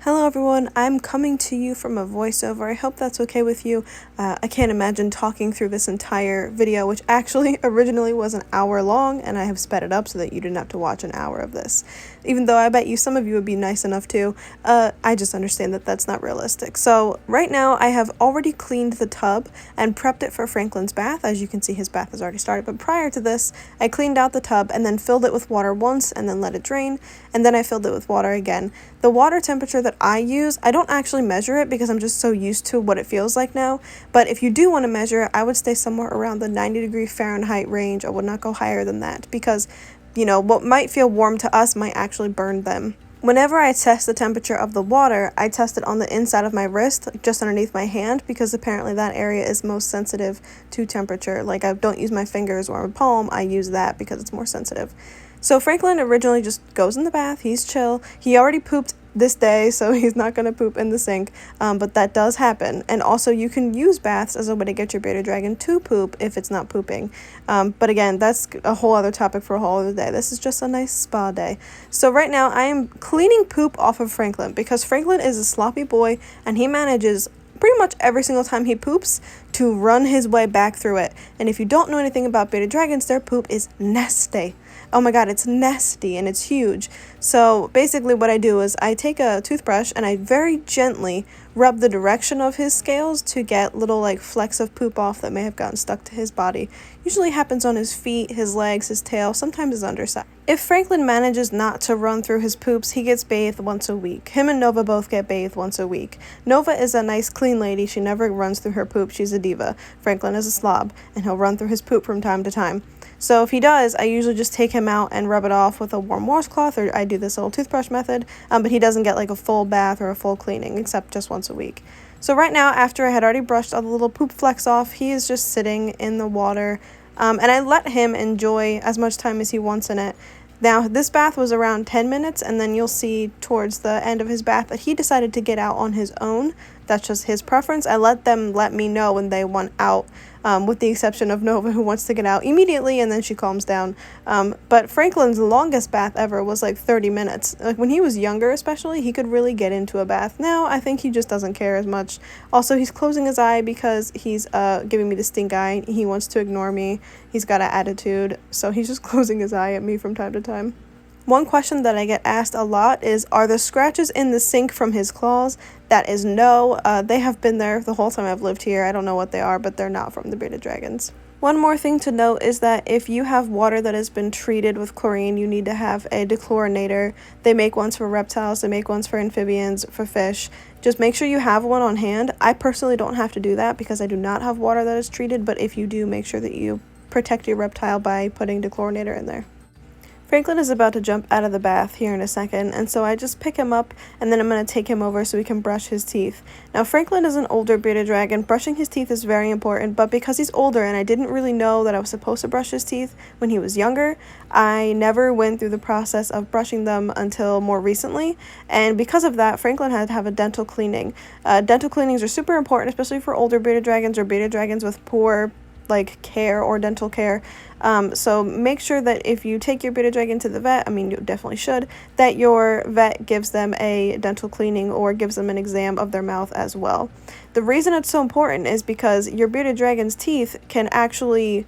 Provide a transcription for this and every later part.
Hello everyone, I'm coming to you from a voiceover. I hope that's okay with you. I can't imagine talking through this entire video, which actually originally was an hour long, and I have sped it up so that you didn't have to watch an hour of this. Even though I bet you some of you would be nice enough to, I just understand that that's not realistic. So right now I have already cleaned the tub and prepped it for Franklin's bath. As you can see, his bath has already started, but prior to this, I cleaned out the tub and then filled it with water once and then let it drain, and then I filled it with water again. The water temperature that I use, I don't actually measure it because I'm just so used to what it feels like now, but if you do want to measure it, I would stay somewhere around the 90-degree Fahrenheit range. I would not go higher than that because, what might feel warm to us might actually burn them. Whenever I test the temperature of the water, I test it on the inside of my wrist, just underneath my hand, because apparently that area is most sensitive to temperature. Like, I don't use my fingers or my palm, I use that because it's more sensitive. So Franklin originally just goes in the bath, he's chill. He already pooped this day, so he's not going to poop in the sink, but that does happen. And also you can use baths as a way to get your bearded dragon to poop if it's not pooping. But again, that's a whole other topic for a whole other day. This is just a nice spa day. So right now I am cleaning poop off of Franklin because Franklin is a sloppy boy and he manages pretty much every single time he poops to run his way back through it. And if you don't know anything about bearded dragons, their poop is nasty. Oh my god, it's nasty and it's huge. So basically what I do is I take a toothbrush and I very gently rub the direction of his scales to get little flecks of poop off that may have gotten stuck to his body. Usually happens on his feet, his legs, his tail, sometimes his underside. If Franklin manages not to run through his poops, he gets bathed once a week. Him and Nova both get bathed once a week. Nova is a nice clean lady. She never runs through her poop. She's a diva. Franklin is a slob and he'll run through his poop from time to time. So if he does, I usually just take him out and rub it off with a warm washcloth, or I do this little toothbrush method, but he doesn't get a full bath or a full cleaning, except just once a week. So right now, after I had already brushed all the little poop flecks off, he is just sitting in the water, and I let him enjoy as much time as he wants in it. Now, this bath was around 10 minutes, and then you'll see towards the end of his bath that he decided to get out on his own. That's just his preference. I let them let me know when they want out, with the exception of Nova, who wants to get out immediately, and then she calms down. But Franklin's longest bath ever was 30 minutes. When he was younger especially, he could really get into a bath. Now, I think he just doesn't care as much. Also, he's closing his eye because he's giving me the stink eye. He wants to ignore me. He's got an attitude, so he's just closing his eye at me from time to time. One question that I get asked a lot is, are the scratches in the sink from his claws? That is no. They have been there the whole time I've lived here. I don't know what they are, but they're not from the bearded dragons. One more thing to note is that if you have water that has been treated with chlorine, you need to have a dechlorinator. They make ones for reptiles, they make ones for amphibians, for fish. Just make sure you have one on hand. I personally don't have to do that because I do not have water that is treated, but if you do, make sure that you protect your reptile by putting dechlorinator in there. Franklin is about to jump out of the bath here in a second, and so I just pick him up and then I'm going to take him over so he can brush his teeth. Now, Franklin is an older bearded dragon. Brushing his teeth is very important, but because he's older and I didn't really know that I was supposed to brush his teeth when he was younger, I never went through the process of brushing them until more recently, and because of that, Franklin had to have a dental cleaning. Dental cleanings are super important, especially for older bearded dragons or bearded dragons with poor care or dental care. So make sure that if you take your bearded dragon to the vet, you definitely should, that your vet gives them a dental cleaning or gives them an exam of their mouth as well. The reason it's so important is because your bearded dragon's teeth can actually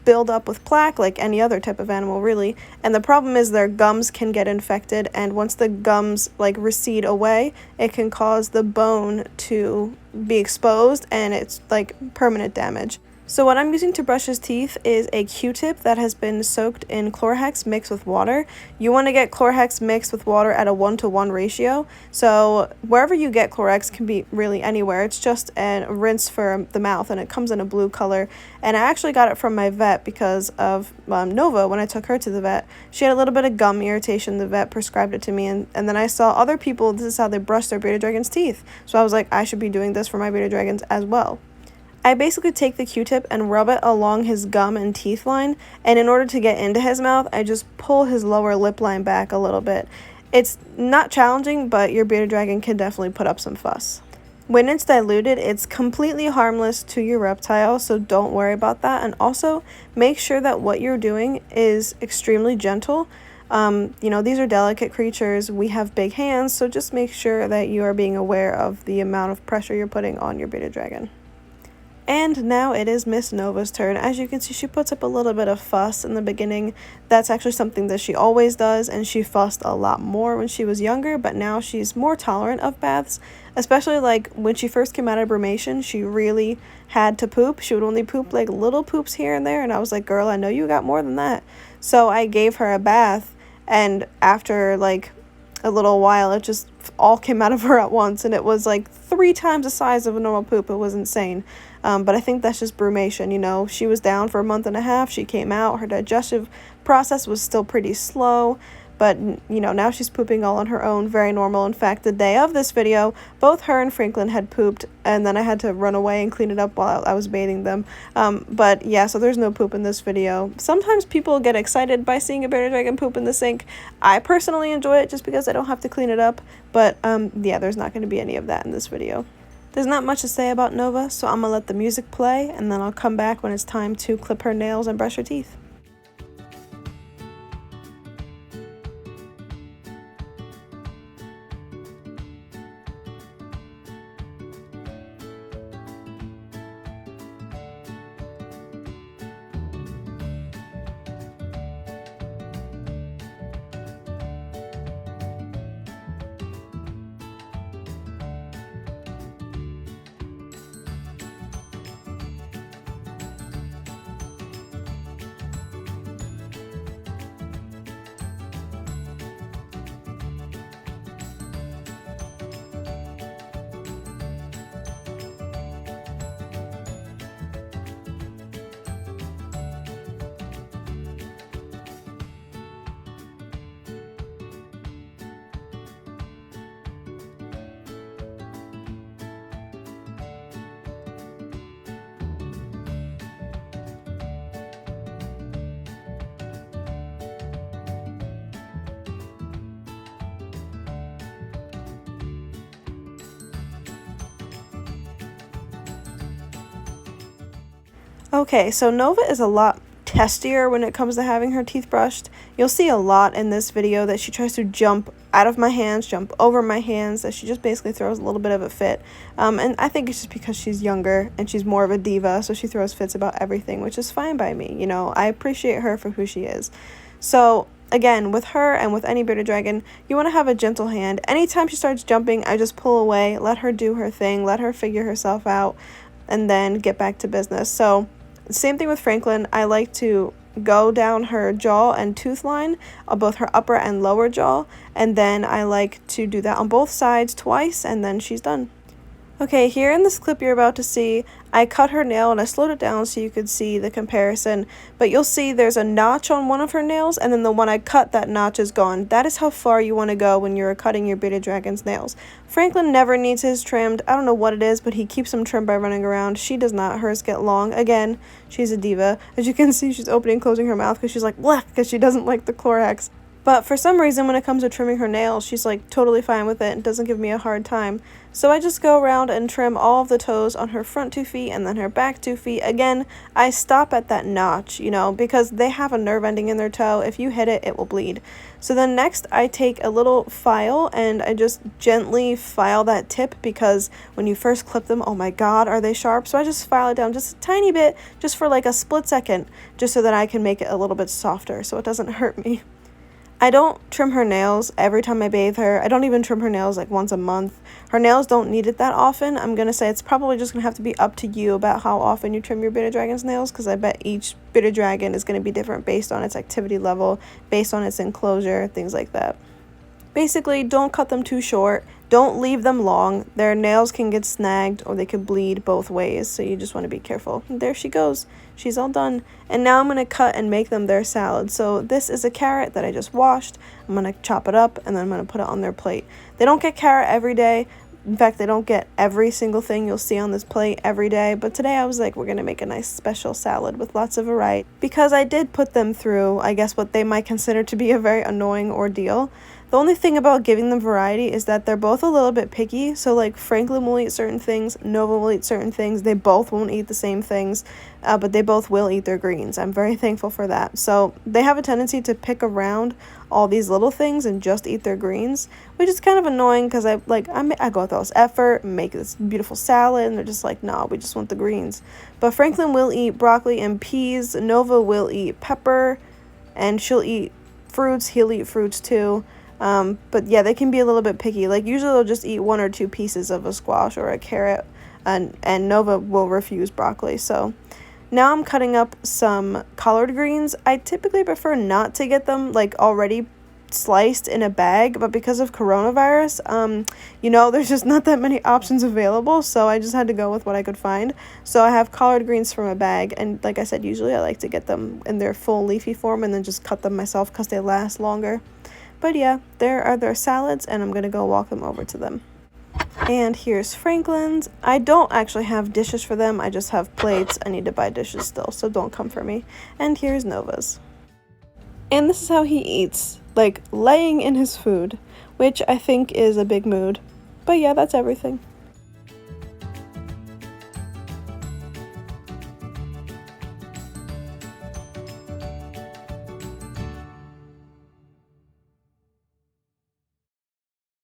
build up with plaque like any other type of animal really, and the problem is their gums can get infected, and once the gums recede away, it can cause the bone to be exposed and it's permanent damage. So what I'm using to brush his teeth is a Q-tip that has been soaked in Chlorhex mixed with water. You want to get Chlorhex mixed with water at a 1-to-1 ratio. So wherever you get Chlorhex can be really anywhere. It's just a rinse for the mouth and it comes in a blue color. And I actually got it from my vet because of Nova. When I took her to the vet, she had a little bit of gum irritation. The vet prescribed it to me, and then I saw other people, this is how they brush their bearded dragon's teeth. So I was like, I should be doing this for my bearded dragons as well. I basically take the Q-tip and rub it along his gum and teeth line, and in order to get into his mouth, I just pull his lower lip line back a little bit. It's not challenging, but your bearded dragon can definitely put up some fuss. When it's diluted, it's completely harmless to your reptile, so don't worry about that. And also, make sure that what you're doing is extremely gentle. These are delicate creatures. We have big hands, so just make sure that you are being aware of the amount of pressure you're putting on your bearded dragon. And now it is Miss Nova's turn. As you can see, she puts up a little bit of fuss in the beginning. That's actually something that she always does, and she fussed a lot more when she was younger, but now she's more tolerant of baths. Especially like when she first came out of brumation, she really had to poop. She would only poop like little poops here and there, and I was like, girl, I know you got more than that. So I gave her a bath, and after like a little while, it just all came out of her at once, and it was like 3 times the size of a normal poop. It was insane. But I think that's just brumation. She was down for a month and a half. She came out. Her digestive process was still pretty slow. But, now she's pooping all on her own. Very normal. In fact, the day of this video, both her and Franklin had pooped. And then I had to run away and clean it up while I was bathing them. But yeah, so there's no poop in this video. Sometimes people get excited by seeing a bearded dragon poop in the sink. I personally enjoy it just because I don't have to clean it up. But yeah, there's not going to be any of that in this video. There's not much to say about Nova, so I'm going to let the music play, and then I'll come back when it's time to clip her nails and brush her teeth. Okay, so Nova is a lot testier when it comes to having her teeth brushed. You'll see a lot in this video that she tries to jump out of my hands, jump over my hands, that she just basically throws a little bit of a fit. And I think it's just because she's younger and she's more of a diva, so she throws fits about everything, which is fine by me. I appreciate her for who she is. So again, with her and with any bearded dragon, you want to have a gentle hand. Anytime she starts jumping, I just pull away, let her do her thing, let her figure herself out, and then get back to business. So same thing with Franklin. I like to go down her jaw and tooth line, both her upper and lower jaw, and then I like to do that on both sides twice, and then she's done. Okay, here in this clip you're about to see, I cut her nail and I slowed it down so you could see the comparison, but you'll see there's a notch on one of her nails, and then the one I cut, that notch is gone. That is how far you want to go when you're cutting your bearded dragon's nails. Franklin never needs his trimmed. I don't know what it is, but he keeps them trimmed by running around. She does not. Hers get long. Again, she's a diva. As you can see, she's opening and closing her mouth because she's like, bleh, because she doesn't like the Clorox. But for some reason, when it comes to trimming her nails, she's like totally fine with it and doesn't give me a hard time. So I just go around and trim all of the toes on her front 2 feet and then her back 2 feet. Again, I stop at that notch, because they have a nerve ending in their toe. If you hit it, it will bleed. So then next, I take a little file and I just gently file that tip, because when you first clip them, oh my god, are they sharp? So I just file it down just a tiny bit, just for like a split second, just so that I can make it a little bit softer so it doesn't hurt me. I don't trim her nails every time I bathe her. I don't even trim her nails like once a month. Her nails don't need it that often. I'm going to say it's probably just going to have to be up to you about how often you trim your bearded dragon's nails, because I bet each bearded dragon is going to be different based on its activity level, based on its enclosure, things like that. Basically, don't cut them too short. Don't leave them long. Their nails can get snagged or they could bleed both ways, so you just want to be careful. And there she goes. She's all done. And now I'm going to cut and make them their salad. So this is a carrot that I just washed. I'm going to chop it up and then I'm going to put it on their plate. They don't get carrot every day. In fact, they don't get every single thing you'll see on this plate every day. But today I was like, we're going to make a nice special salad with lots of variety. Because I did put them through, I guess, what they might consider to be a very annoying ordeal. The only thing about giving them variety is that they're both a little bit picky. So like Franklin will eat certain things, Nova will eat certain things. They both won't eat the same things, but they both will eat their greens. I'm very thankful for that. So they have a tendency to pick around all these little things and just eat their greens, which is kind of annoying because I go through all this effort and make this beautiful salad, and they're just like, no, we just want the greens. But Franklin will eat broccoli and peas. Nova will eat pepper, and she'll eat fruits. He'll eat fruits too. But yeah, they can be a little bit picky. Like usually they'll just eat 1 or 2 pieces of a squash or a carrot, and Nova will refuse broccoli. So now I'm cutting up some collard greens. I typically prefer not to get them like already sliced in a bag, but because of coronavirus, there's just not that many options available, so I just had to go with what I could find. So I have collard greens from a bag, and like I said, usually I like to get them in their full leafy form and then just cut them myself because they last longer. But yeah, there are their salads, and I'm gonna go walk them over to them. And here's Franklin's. I don't actually have dishes for them, I just have plates. I need to buy dishes still, so don't come for me. And here's Nova's. And this is how he eats, like laying in his food, which I think is a big mood. But yeah, that's everything.